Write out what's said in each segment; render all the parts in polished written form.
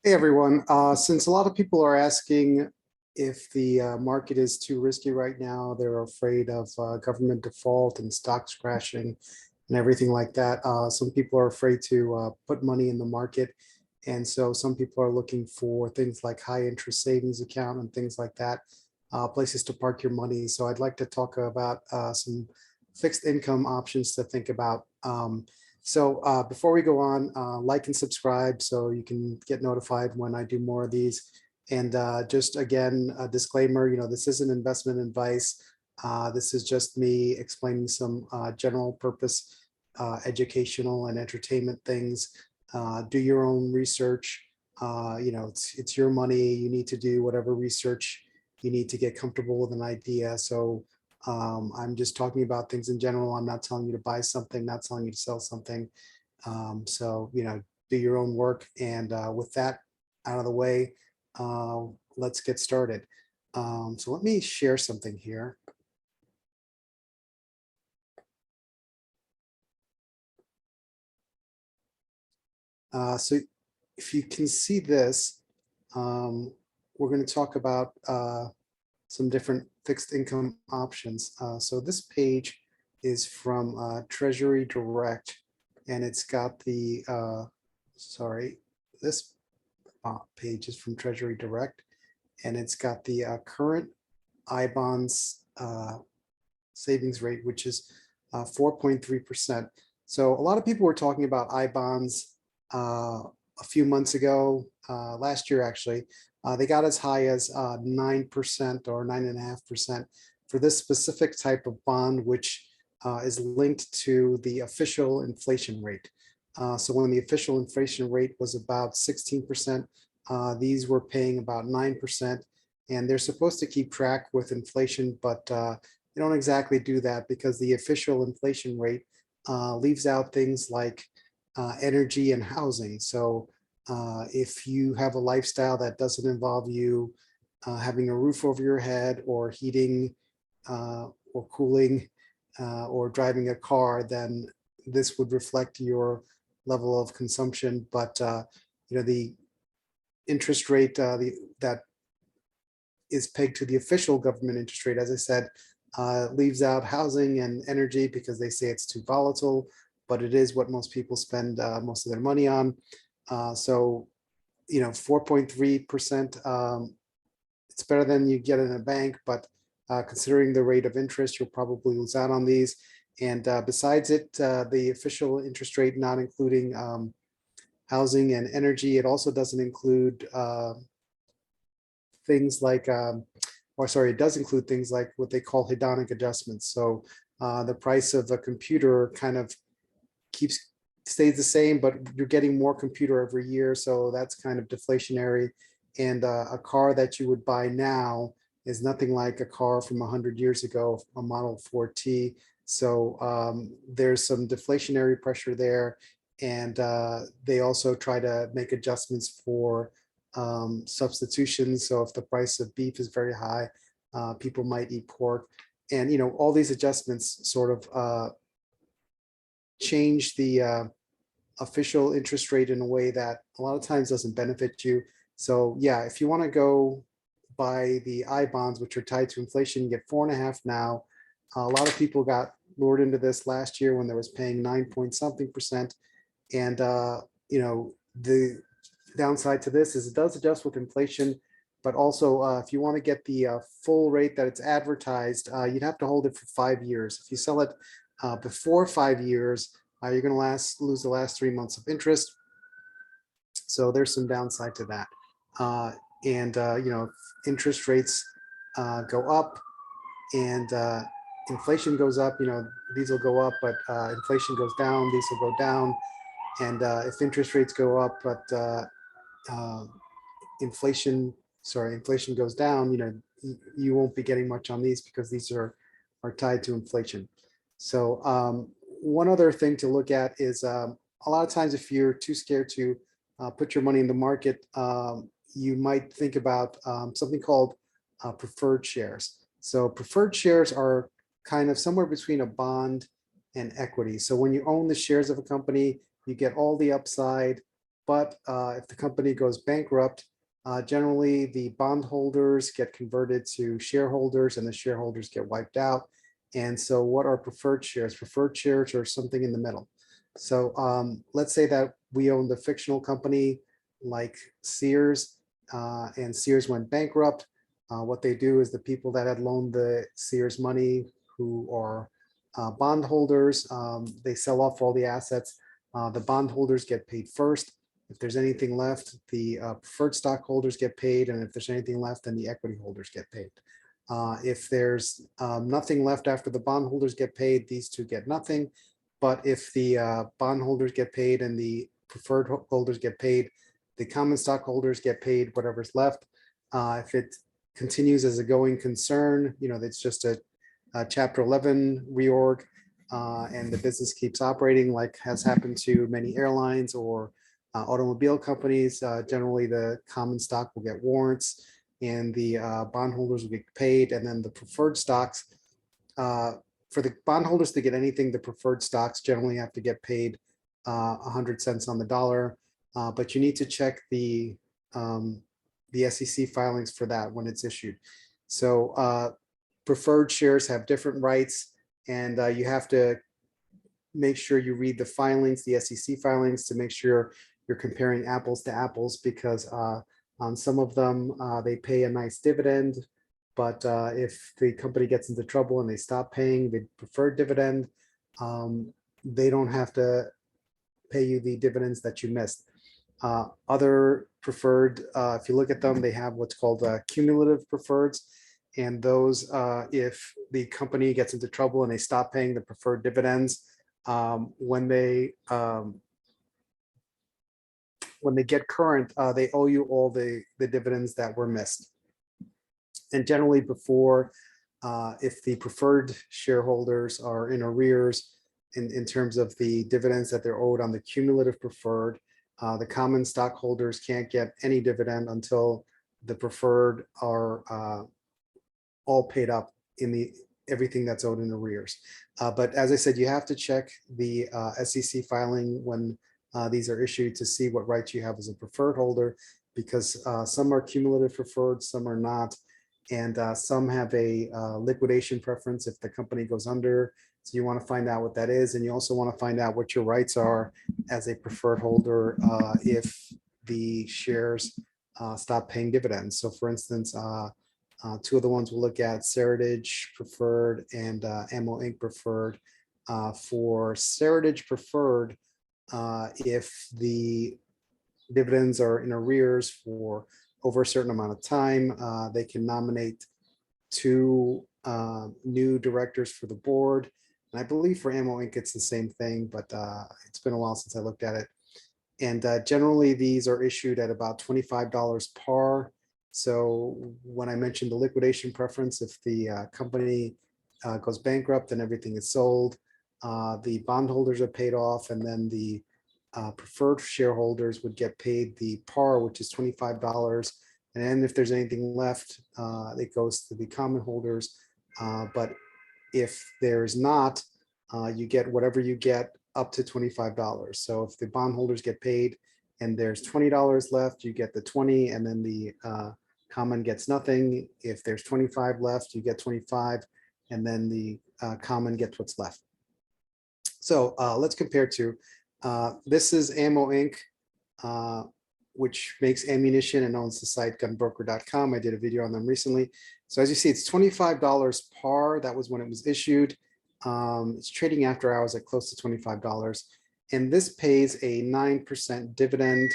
Hey everyone, since a lot of people are asking if the market is too risky right now, they're afraid of government default and stocks crashing and everything like that. Some people are afraid to put money in the market. And so some people are looking for things like high interest savings account and things like that, places to park your money. So I'd like to talk about some fixed income options to think about. Before we go on, like and subscribe so you can get notified when I do more of these. And just again, a disclaimer, this isn't investment advice. This is just me explaining some general purpose educational and entertainment things. Do your own research. It's your money. You need to do whatever research you need to get comfortable with an idea. So I'm just talking about things in general. I'm not telling you to buy something, not telling you to sell something. Do your own work. And with that out of the way, let's get started. So let me share something here. So if you can see this, we're going to talk about some different fixed income options. So this page is from Treasury Direct, and it's got the, this page is from Treasury Direct, and it's got the current I-bonds savings rate, which is 4.3%. So a lot of people were talking about I-bonds a few months ago, last year actually. They got as high as 9% or 9.5% for this specific type of bond, which is linked to the official inflation rate. So when the official inflation rate was about 16%, these were paying about 9%. And they're supposed to keep track with inflation, but they don't exactly do that because the official inflation rate leaves out things like energy and housing. So if you have a lifestyle that doesn't involve you having a roof over your head or heating or cooling or driving a car, then this would reflect your level of consumption. But the interest rate that is pegged to the official government interest rate, as I said, leaves out housing and energy because they say it's too volatile, but it is what most people spend most of their money on. 4.3%, it's better than you get in a bank, but considering the rate of interest, you'll probably lose out on these. And besides it, the official interest rate, not including housing and energy, it also doesn't include things like, it does include things like what they call hedonic adjustments. So the price of a computer kind of stays the same, but you're getting more computer every year. So that's kind of deflationary. And a car that you would buy now is nothing like a car from 100 years ago, a Model 4T. So there's some deflationary pressure there. And they also try to make adjustments for substitutions. So if the price of beef is very high, people might eat pork. And, all these adjustments sort of change the official interest rate in a way that a lot of times doesn't benefit you. So yeah, if you want to go buy the I bonds, which are tied to inflation, you get 4.5 now. A lot of people got lured into this last year when they was paying 9 point something percent. And the downside to this is it does adjust with inflation, but also if you want to get the full rate that it's advertised, you'd have to hold it for 5 years. If you sell it before 5 years, you're going to lose the last 3 months of interest. So there's some downside to that. Interest rates go up and inflation goes up, these will go up, but inflation goes down, these will go down. And if interest rates go up, but uh, inflation goes down, you won't be getting much on these because these are tied to inflation. So one other thing to look at is a lot of times if you're too scared to put your money in the market, you might think about something called preferred shares. So preferred shares are kind of somewhere between a bond and equity. So when you own the shares of a company, you get all the upside But if the company goes bankrupt, generally the bondholders get converted to shareholders and the shareholders get wiped out. And so what are preferred shares? Preferred shares are something in the middle. So let's say that we owned a fictional company like Sears, and Sears went bankrupt. What they do is the people that had loaned the Sears money, who are bondholders, they sell off all the assets. The bondholders get paid first. If there's anything left, the preferred stockholders get paid, and if there's anything left, then the equity holders get paid. If there's nothing left after the bondholders get paid, these two get nothing. But if the bondholders get paid and the preferred holders get paid, the common stockholders get paid whatever's left. If it continues as a going concern, it's just a Chapter 11 reorg, and the business keeps operating, like has happened to many airlines or automobile companies. Generally, the common stock will get warrants and the bondholders will get paid, and then the preferred stocks, for the bondholders to get anything, the preferred stocks generally have to get paid 100 cents on the dollar, but you need to check the SEC filings for that when it's issued. So preferred shares have different rights, and you have to make sure you read the filings, the SEC filings, to make sure you're comparing apples to apples, because on some of them, they pay a nice dividend, but if the company gets into trouble and they stop paying the preferred dividend, they don't have to pay you the dividends that you missed. Other preferred, if you look at them, they have what's called cumulative preferreds. And those, if the company gets into trouble and they stop paying the preferred dividends, when they get current, they owe you all the dividends that were missed. And generally before, if the preferred shareholders are in arrears in terms of the dividends that they're owed on the cumulative preferred, the common stockholders can't get any dividend until the preferred are all paid up in the everything that's owed in arrears. But as I said, you have to check the SEC filing when these are issued to see what rights you have as a preferred holder, because some are cumulative preferred, some are not, and some have a liquidation preference if the company goes under. So you want to find out what that is, and you also want to find out what your rights are as a preferred holder if the shares stop paying dividends. So for instance, two of the ones we'll look at, Seritage preferred and Ammo Inc. preferred. For Seritage preferred, if the dividends are in arrears for over a certain amount of time, they can nominate two new directors for the board. And I believe for Ammo Inc. it's the same thing, but it's been a while since I looked at it. And generally these are issued at about $25 par. So when I mentioned the liquidation preference, if the company goes bankrupt and everything is sold, the bondholders are paid off, and then the preferred shareholders would get paid the par, which is $25. And then if there's anything left, it goes to the common holders. But if there's not, you get whatever you get up to $25. So if the bondholders get paid and there's $20 left, you get the 20, and then the common gets nothing. If there's 25 left, you get 25, and then the common gets what's left. So let's compare to, this is Ammo Inc., which makes ammunition and owns the site gunbroker.com. I did a video on them recently. So as you see, it's $25 par. That was when it was issued. It's trading after hours at close to $25. And this pays a 9% dividend,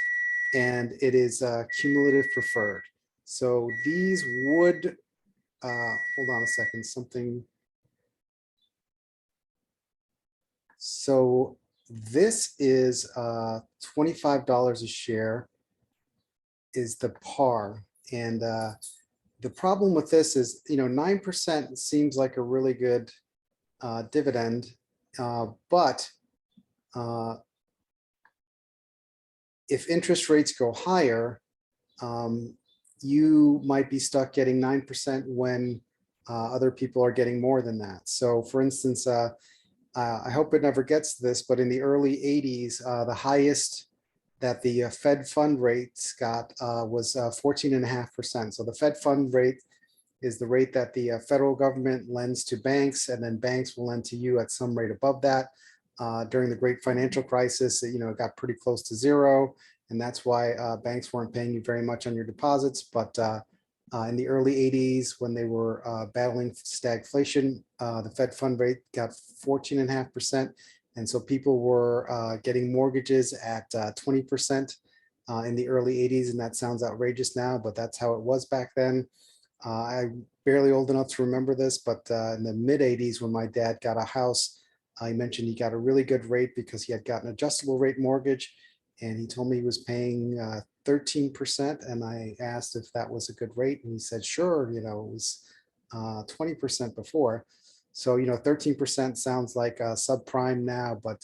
and it is cumulative preferred. So these would, hold on a second, something. So this is $25 a share is the par. And the problem with this is, 9% seems like a really good dividend, but if interest rates go higher, you might be stuck getting 9% when other people are getting more than that. So for instance, I hope it never gets to this, but in the early 80s, the highest that the Fed fund rates got was 14.5%. So the Fed fund rate is the rate that the federal government lends to banks, and then banks will lend to you at some rate above that. During the great financial crisis, it got pretty close to zero, and that's why banks weren't paying you very much on your deposits. But in the early 80s, when they were battling stagflation, the Fed fund rate got 14.5%. And so people were getting mortgages at 20% in the early 80s. And that sounds outrageous now, but that's how it was back then. I'm barely old enough to remember this, but in the mid 80s, when my dad got a house, he mentioned he got a really good rate because he had got an adjustable rate mortgage. And he told me he was paying 13%. And I asked if that was a good rate. And he said, sure, it was 20% before. So, 13% sounds like subprime now, but,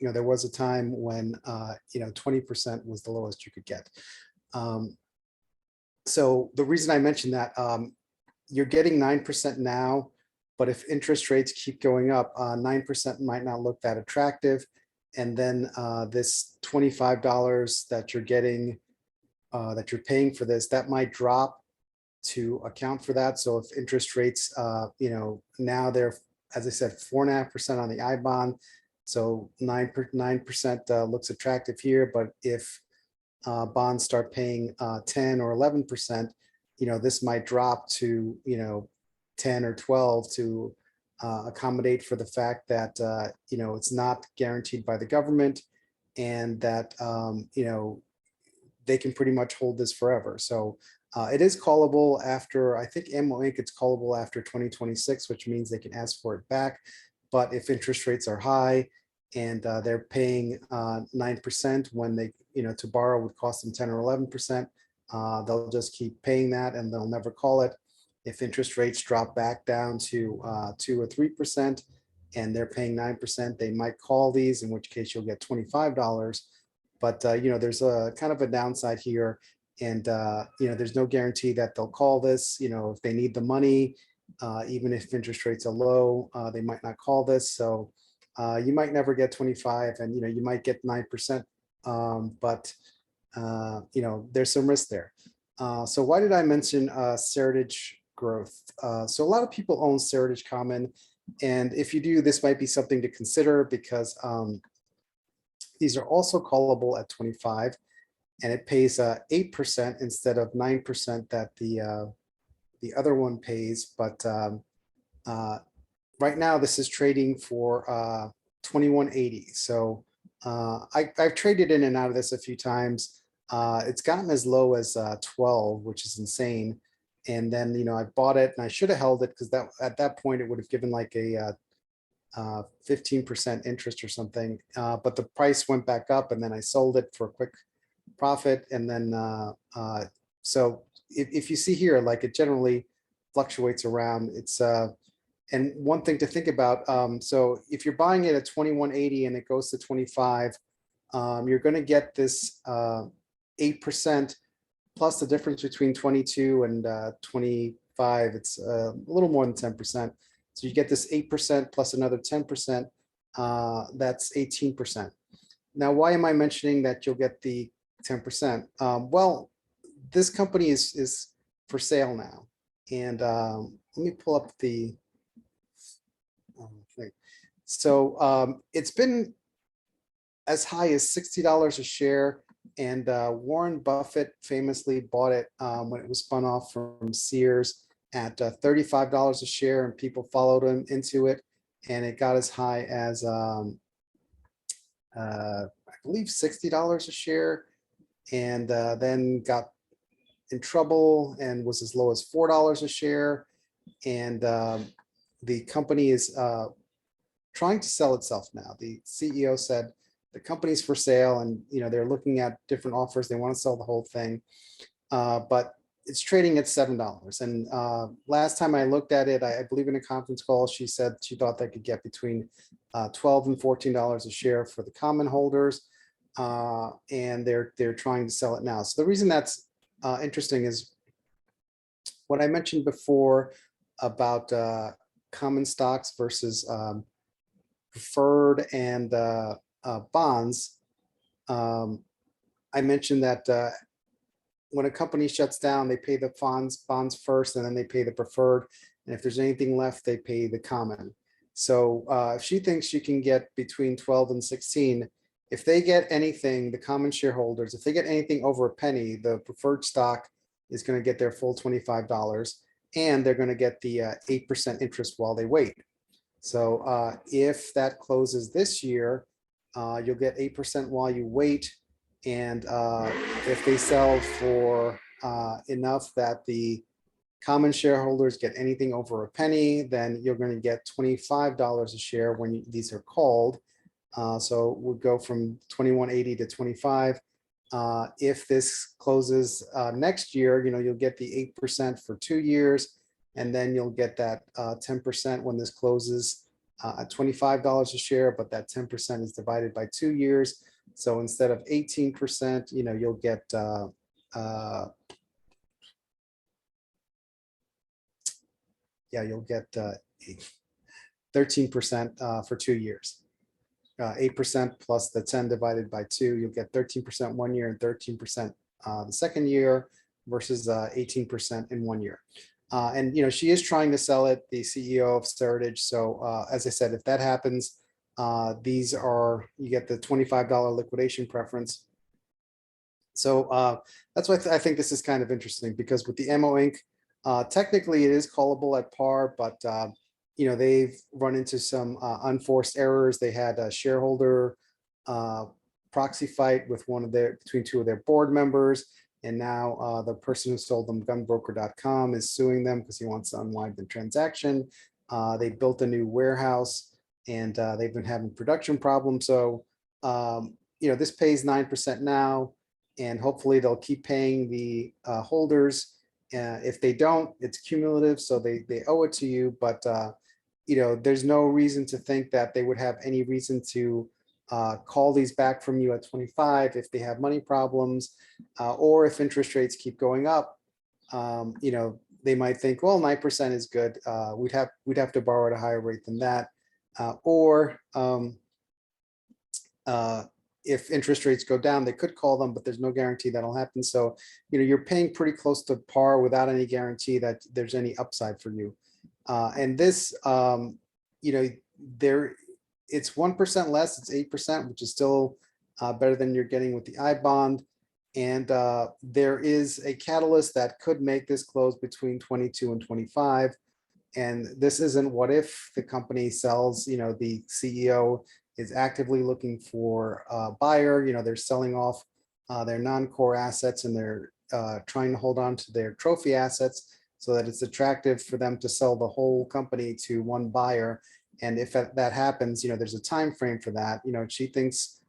there was a time when, 20% was the lowest you could get. So the reason I mentioned that, you're getting 9% now, but if interest rates keep going up, 9% might not look that attractive. And then this $25 that you're getting, that you're paying for this, that might drop to account for that. So if interest rates, now they're, as I said, 4.5% on the I bond. So 9% looks attractive here. But if bonds start paying 10 or 11%, this might drop to 10 or 12 to accommodate for the fact that it's not guaranteed by the government, and that they can pretty much hold this forever. So it is callable after, I think Ammo Inc. it's callable after 2026, which means they can ask for it back. But if interest rates are high and they're paying 9% when they, to borrow would cost them 10 or 11%, they'll just keep paying that and they'll never call it. If interest rates drop back down to 2 or 3% and they're paying 9%, they might call these, in which case you'll get $25. But there's a kind of a downside here, and there's no guarantee that they'll call this. If they need the money, even if interest rates are low, they might not call this. So you might never get 25, and you might get 9%, but there's some risk there. So why did I mention Seritage growth? So a lot of people own Seritage Common, and if you do, this might be something to consider, because these are also callable at 25, and it pays 8% instead of 9% that the other one pays. But right now this is trading for 21.80. So I've traded in and out of this a few times. It's gotten as low as 12, which is insane. And then I bought it, and I should have held it, because that at that point it would have given like a 15% interest or something. But the price went back up, and then I sold it for a quick profit. And then so if you see here, like, it generally fluctuates around. It's and one thing to think about, so if you're buying it at 21.80 and it goes to 25, you're going to get this 8% plus the difference between 22 and 25. It's a little more than 10%. So you get this 8% plus another 10%. That's 18%. Now, why am I mentioning that you'll get the 10%? Well, this company is for sale now. And let me pull up the thing. So it's been as high as $60 a share. And Warren Buffett famously bought it when it was spun off from Sears at $35 a share, and people followed him into it. And it got as high as, I believe, $60 a share, and then got in trouble and was as low as $4 a share. And the company is trying to sell itself now. The CEO said the company's for sale, and they're looking at different offers. They want to sell the whole thing, but it's trading at $7. And last time I looked at it, I believe in a conference call, she said she thought they could get between $12 and $14 a share for the common holders, and they're trying to sell it now. So the reason that's interesting is what I mentioned before about common stocks versus preferred and bonds. I mentioned that when a company shuts down, they pay the bonds first, and then they pay the preferred. And if there's anything left, they pay the common. So if she thinks she can get between 12 and 16, if they get anything, the common shareholders, if they get anything over a penny, the preferred stock is going to get their full $25, and they're going to get the 8% interest while they wait. So if that closes this year, you'll get 8% while you wait. And if they sell for enough that the common shareholders get anything over a penny, then you're going to get $25 a share when these are called. So we'll go from 21.80 to 25. If this closes next year, you'll get the 8% for 2 years, and then you'll get that 10% when this closes at $25 a share, but that 10% is divided by 2 years. So instead of 18%, you'll get you'll get 13% for 2 years. 8% plus the 10 divided by 2, you'll get 13% 1 year and 13% the second year versus 18% in 1 year. And she is trying to sell it, the CEO of Seritage. So as I said, if that happens, you get the $25 liquidation preference. So that's why I think this is kind of interesting, because with the MO Inc., technically it is callable at par, but they've run into some unforced errors. They had a shareholder proxy fight with between 2 of their board members. And now the person who sold them, gunbroker.com, is suing them because he wants to unwind the transaction. They built a new warehouse, and they've been having production problems. So, this pays 9% now, and hopefully they'll keep paying the holders. If they don't, it's cumulative, so they owe it to you. But there's no reason to think that they would have any reason to call these back from you at 25 if they have money problems, or if interest rates keep going up. They might think, well, 9% is good. We'd have to borrow at a higher rate than that, or if interest rates go down, they could call them, but there's no guarantee that'll happen. So, you're paying pretty close to par without any guarantee that there's any upside for you. And this, it's 1% less, it's 8%, which is still better than you're getting with the I bond. And there is a catalyst that could make this close between 22 and 25. And this isn't what if the company sells, the CEO is actively looking for a buyer. They're selling off their non-core assets, and they're trying to hold on to their trophy assets so that it's attractive for them to sell the whole company to one buyer. And if that happens, there's a time frame for that. She thinks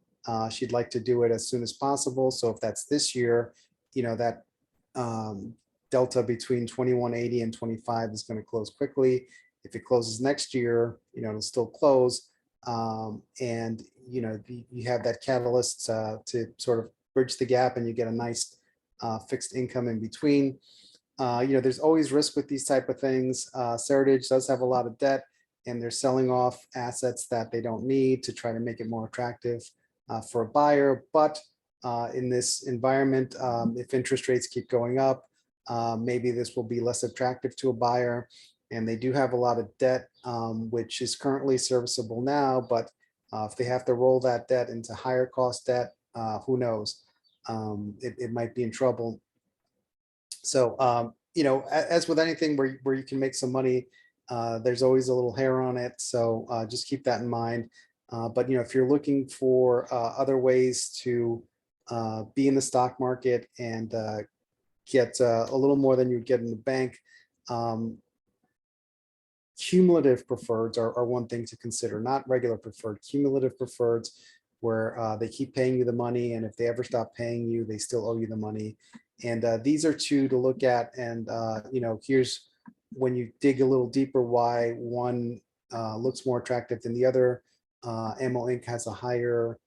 she'd like to do it as soon as possible. So if that's this year, that delta between 21.80 and 25 is going to close quickly. If it closes next year, it'll still close. And you have that catalyst to sort of bridge the gap, and you get a nice fixed income in between. There's always risk with these type of things. Seritage does have a lot of debt, and they're selling off assets that they don't need to try to make it more attractive for a buyer. But in this environment, if interest rates keep going up, maybe this will be less attractive to a buyer. And they do have a lot of debt, which is currently serviceable now. But if they have to roll that debt into higher cost debt, who knows? It might be in trouble. So, as with anything where you can make some money, there's always a little hair on it. So just keep that in mind. But, if you're looking for other ways to be in the stock market and get a little more than you'd get in the bank, cumulative preferreds are one thing to consider, not regular preferred. Cumulative preferreds, where they keep paying you the money, and if they ever stop paying you, they still owe you the money. And these are 2 to look at. And here's when you dig a little deeper why one looks more attractive than the other. MO Inc. has a higher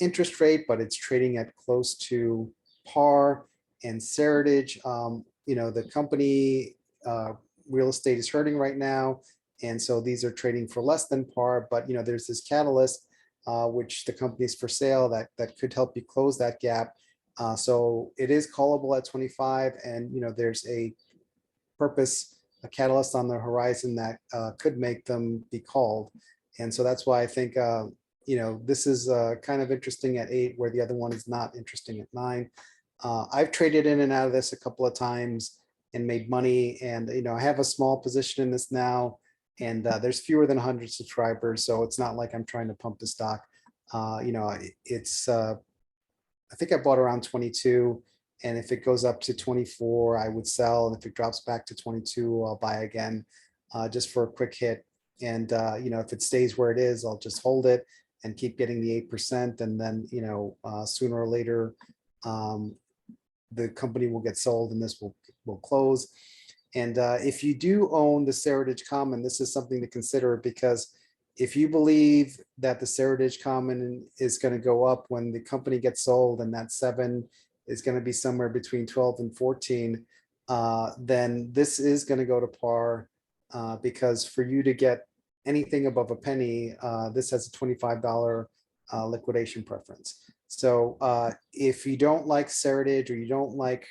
interest rate, but it's trading at close to par. And Seritage, the company real estate is hurting right now, and so these are trading for less than par. But there's this catalyst, which the company's for sale, that could help you close that gap. So it is callable at 25, and there's a purpose, a catalyst on the horizon that could make them be called. And so that's why I think this is kind of interesting at 8, where the other one is not interesting at 9. I've traded in and out of this a couple of times and made money, and I have a small position in this now, and there's fewer than 100 subscribers, so it's not like I'm trying to pump the stock. It's I think I bought around 22, and if it goes up to 24, I would sell, and if it drops back to 22, I'll buy again, just for a quick hit. And if it stays where it is, I'll just hold it and keep getting the 8%, and then sooner or later, the company will get sold and this will close. And if you do own the Seritage Common, this is something to consider, because if you believe that the Seritage Common is going to go up when the company gets sold, and that 7 is going to be somewhere between 12 and 14, then this is going to go to par, because for you to get anything above a penny, this has a $25 liquidation preference. So if you don't like Seritage, or you don't like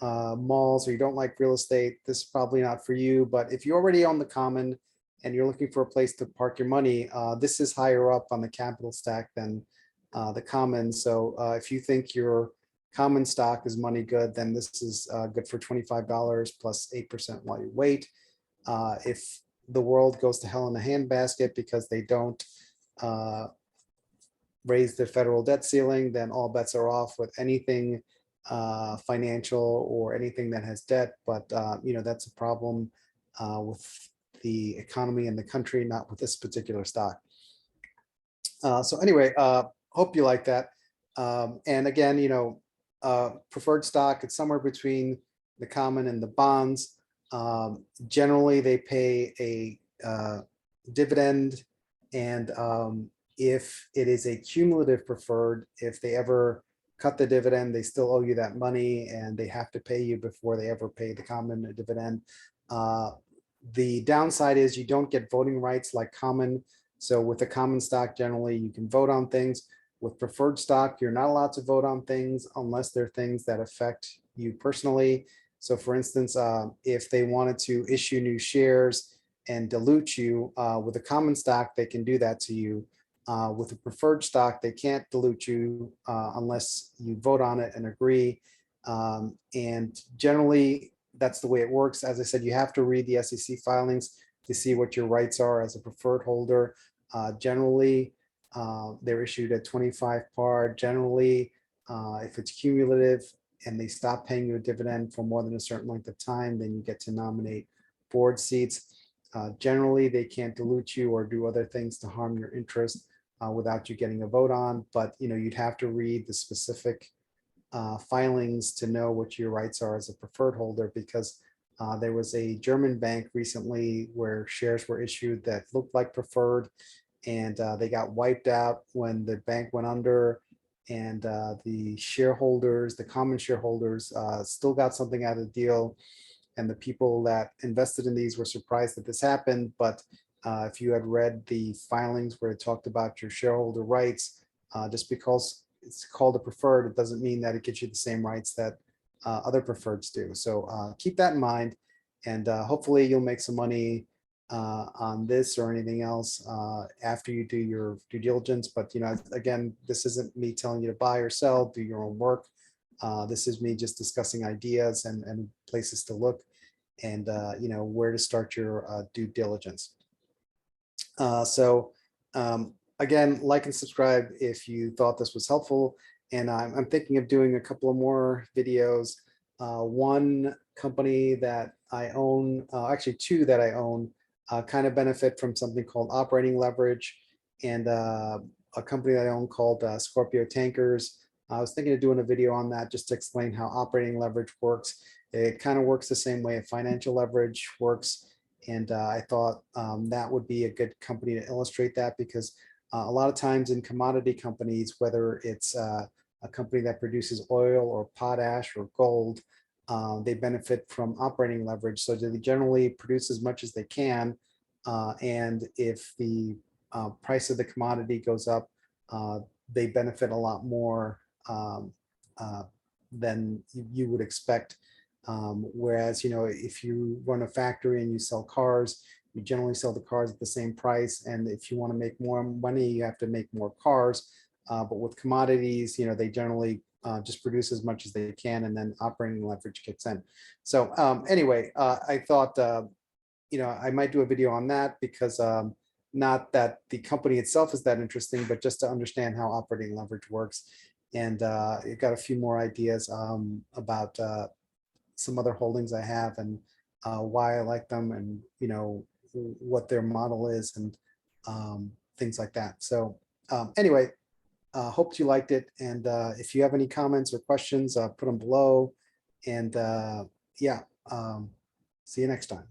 malls, or you don't like real estate, this is probably not for you. But if you already own the Common and you're looking for a place to park your money, this is higher up on the capital stack than the Common. So if you think your Common stock is money good, then this is good for $25 plus 8% while you wait. If the world goes to hell in a handbasket because they don't raise the federal debt ceiling, then all bets are off with anything financial or anything that has debt. But that's a problem with the economy and the country, not with this particular stock. So anyway, hope you like that. And again, preferred stock, it's somewhere between the Common and the bonds. Generally, they pay a dividend, and if it is a cumulative preferred, if they ever cut the dividend, they still owe you that money, and they have to pay you before they ever pay the Common a dividend. The downside is you don't get voting rights like Common. So with the Common stock, generally you can vote on things. With preferred stock, you're not allowed to vote on things unless they're things that affect you personally. So for instance, if they wanted to issue new shares and dilute you with a Common stock, they can do that to you. With a preferred stock, they can't dilute you unless you vote on it and agree. And generally, that's the way it works. As I said, you have to read the SEC filings to see what your rights are as a preferred holder. Generally, they're issued at 25 par. Generally, if it's cumulative and they stop paying you a dividend for more than a certain length of time, then you get to nominate board seats. Generally, they can't dilute you or do other things to harm your interest without you getting a vote on. But you'd have to read the specific filings to know what your rights are as a preferred holder, because there was a German bank recently where shares were issued that looked like preferred, and they got wiped out when the bank went under, and the shareholders, the common shareholders, still got something out of the deal, and the people that invested in these were surprised that this happened. But if you had read the filings where it talked about your shareholder rights, just because it's called a preferred, it doesn't mean that it gives you the same rights that other preferreds do. So keep that in mind, and hopefully you'll make some money on this or anything else after you do your due diligence. But again, this isn't me telling you to buy or sell. Do your own work. This is me just discussing ideas and places to look, and where to start your due diligence. So again, like and subscribe if you thought this was helpful. And I'm thinking of doing a couple of more videos. One company that I own, actually two that I own, kind of benefit from something called operating leverage, and a company that I own called Scorpio Tankers. I was thinking of doing a video on that just to explain how operating leverage works. It kind of works the same way financial leverage works. And I thought that would be a good company to illustrate that, because a lot of times in commodity companies, whether it's a company that produces oil or potash or gold, they benefit from operating leverage. So they generally produce as much as they can. And if the price of the commodity goes up, they benefit a lot more than you would expect. Whereas, if you run a factory and you sell cars, you generally sell the cars at the same price. And if you want to make more money, you have to make more cars. But with commodities, they generally just produce as much as they can, and then operating leverage kicks in. So anyway, I thought, I might do a video on that because not that the company itself is that interesting, but just to understand how operating leverage works. And you got a few more ideas about some other holdings I have, and why I like them, and what their model is, and things like that. So anyway, hope you liked it. And if you have any comments or questions, put them below. And yeah, see you next time.